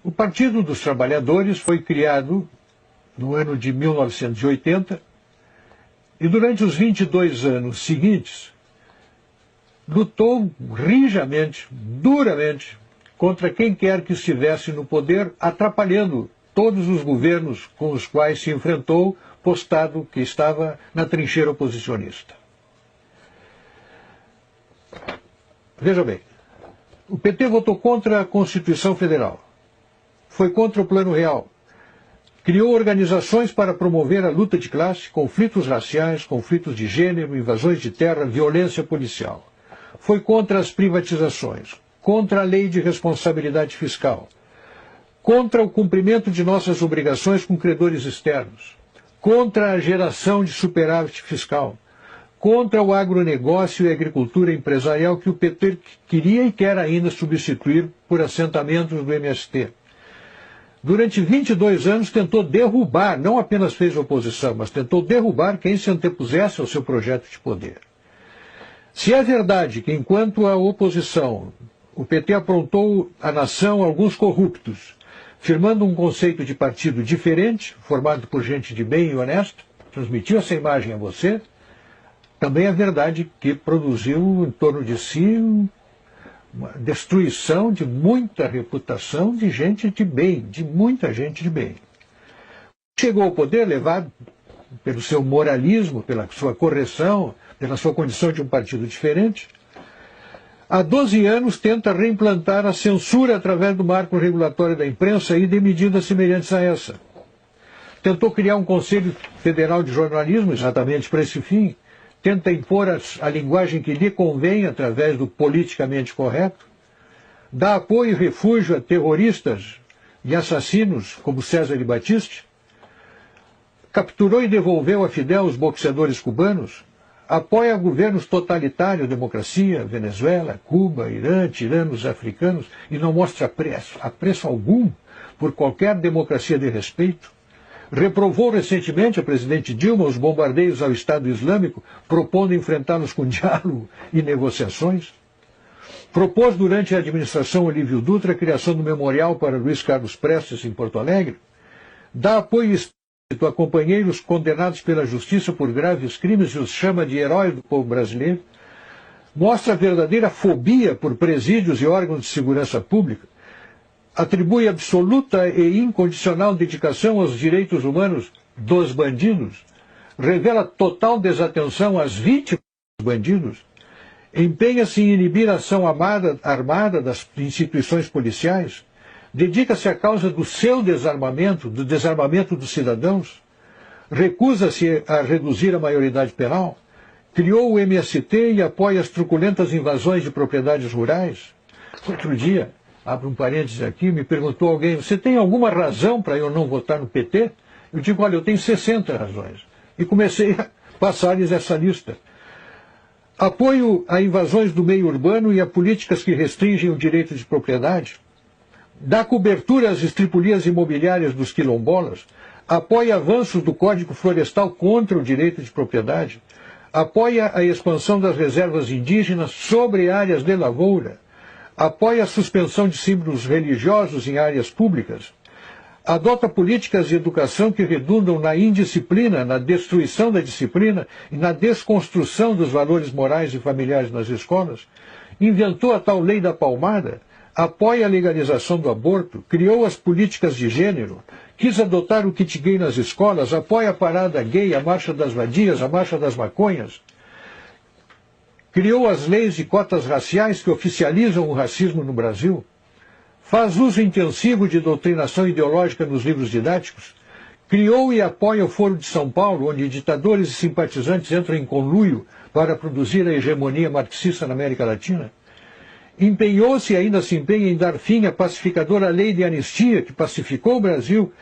O Partido dos Trabalhadores foi criado no ano de 1980 e durante os 22 anos seguintes lutou rijamente, duramente, contra quem quer que estivesse no poder, atrapalhando todos os governos com os quais se enfrentou, postado que estava na trincheira oposicionista. Veja bem, o PT votou contra a Constituição Federal, foi contra o Plano Real, criou organizações para promover a luta de classe, conflitos raciais, conflitos de gênero, invasões de terra, violência policial. Foi contra as privatizações, contra a lei de responsabilidade fiscal, contra o cumprimento de nossas obrigações com credores externos, contra a geração de superávit fiscal, contra o agronegócio e a agricultura empresarial que o PT queria e quer ainda substituir por assentamentos do MST. Durante 22 anos tentou derrubar, não apenas fez oposição, mas tentou derrubar quem se antepusesse ao seu projeto de poder. Se é verdade que, enquanto a oposição, o PT aprontou à nação alguns corruptos, firmando um conceito de partido diferente, formado por gente de bem e honesta, transmitiu essa imagem a você, também é verdade que produziu em torno de si uma destruição de muita reputação de gente de bem, de muita gente de bem. Chegou ao poder levado pelo seu moralismo, pela sua correção, pela sua condição de um partido diferente. Há 12 anos tenta reimplantar a censura através do marco regulatório da imprensa e de medidas semelhantes a essa. Tentou criar um Conselho Federal de Jornalismo exatamente para esse fim. Tenta impor a linguagem que lhe convém através do politicamente correto, dá apoio e refúgio a terroristas e assassinos como César de Batiste, capturou e devolveu a Fidel os boxeadores cubanos, apoia governos totalitários, democracia, Venezuela, Cuba, Irã, tiranos africanos, e não mostra apreço algum por qualquer democracia de respeito. Reprovou recentemente a presidente Dilma os bombardeios ao Estado Islâmico, propondo enfrentá-los com diálogo e negociações. Propôs durante a administração Olívio Dutra a criação do memorial para Luiz Carlos Prestes em Porto Alegre. Dá apoio explícito a companheiros condenados pela justiça por graves crimes e os chama de heróis do povo brasileiro. Mostra verdadeira fobia por presídios e órgãos de segurança pública. Atribui absoluta e incondicional dedicação aos direitos humanos dos bandidos, revela total desatenção às vítimas dos bandidos, empenha-se em inibir a ação armada das instituições policiais, dedica-se à causa do seu desarmamento, do desarmamento dos cidadãos, recusa-se a reduzir a maioridade penal, criou o MST e apoia as truculentas invasões de propriedades rurais. Outro dia, abro um parênteses aqui, me perguntou alguém, você tem alguma razão para eu não votar no PT? Eu digo, olha, eu tenho 60 razões. E comecei a passar-lhes essa lista. Apoio a invasões do meio urbano e a políticas que restringem o direito de propriedade. Dá cobertura às estripulias imobiliárias dos quilombolas. Apoia avanços do Código Florestal contra o direito de propriedade. Apoia a expansão das reservas indígenas sobre áreas de lavoura. Apoia a suspensão de símbolos religiosos em áreas públicas, adota políticas de educação que redundam na indisciplina, na destruição da disciplina e na desconstrução dos valores morais e familiares nas escolas, inventou a tal lei da palmada, apoia a legalização do aborto, criou as políticas de gênero, quis adotar o kit gay nas escolas, apoia a parada gay, a marcha das vadias, a marcha das maconhas, criou as leis de cotas raciais que oficializam o racismo no Brasil, faz uso intensivo de doutrinação ideológica nos livros didáticos, criou e apoia o Foro de São Paulo, onde ditadores e simpatizantes entram em conluio para produzir a hegemonia marxista na América Latina, empenhou-se e ainda se empenha em dar fim à pacificadora lei de anistia que pacificou o Brasil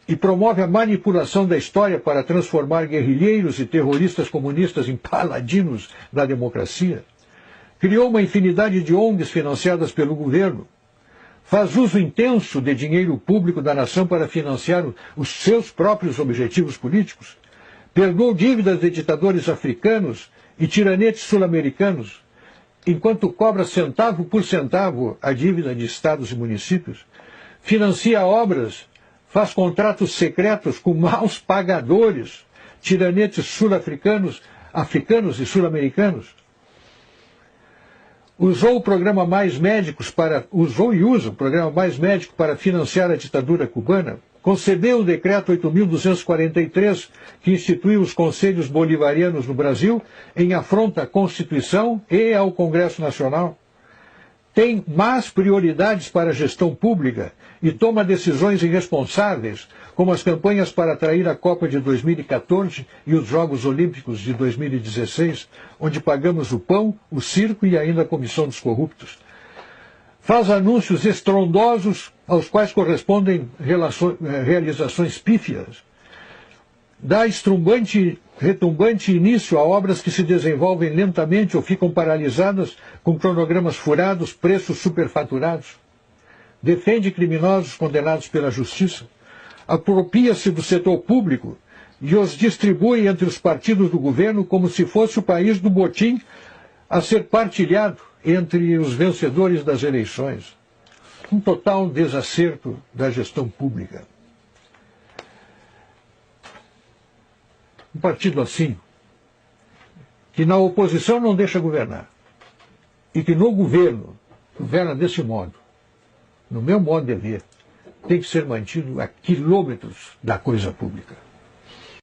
e promove a manipulação da história para transformar guerrilheiros e terroristas comunistas em paladinos da democracia. Criou uma infinidade de ONGs financiadas pelo governo. Faz uso intenso de dinheiro público da nação para financiar os seus próprios objetivos políticos. Perdoou dívidas de ditadores africanos e tiranetes sul-americanos, enquanto cobra centavo por centavo a dívida de estados e municípios. financia obras, faz contratos secretos com maus pagadores, tiranetes sul-africanos, africanos e sul-americanos. Usou o programa Mais Médicos usou e usa o programa Mais Médico para financiar a ditadura cubana. Concedeu o decreto 8.243, que instituiu os conselhos bolivarianos no Brasil, em afronta à Constituição e ao Congresso Nacional. Tem más prioridades para a gestão pública e toma decisões irresponsáveis, como as campanhas para atrair a Copa de 2014 e os Jogos Olímpicos de 2016, onde pagamos o pão, o circo e ainda a comissão dos corruptos. Faz anúncios estrondosos aos quais correspondem realizações pífias. Dá retumbante início a obras que se desenvolvem lentamente ou ficam paralisadas com cronogramas furados, preços superfaturados. Defende criminosos condenados pela justiça. Apropria-se do setor público e os distribui entre os partidos do governo como se fosse o país do botim a ser partilhado entre os vencedores das eleições. Um total desacerto da gestão pública. Um partido assim, que na oposição não deixa governar, e que no governo governa desse modo, no meu modo de ver, tem que ser mantido a quilômetros da coisa pública.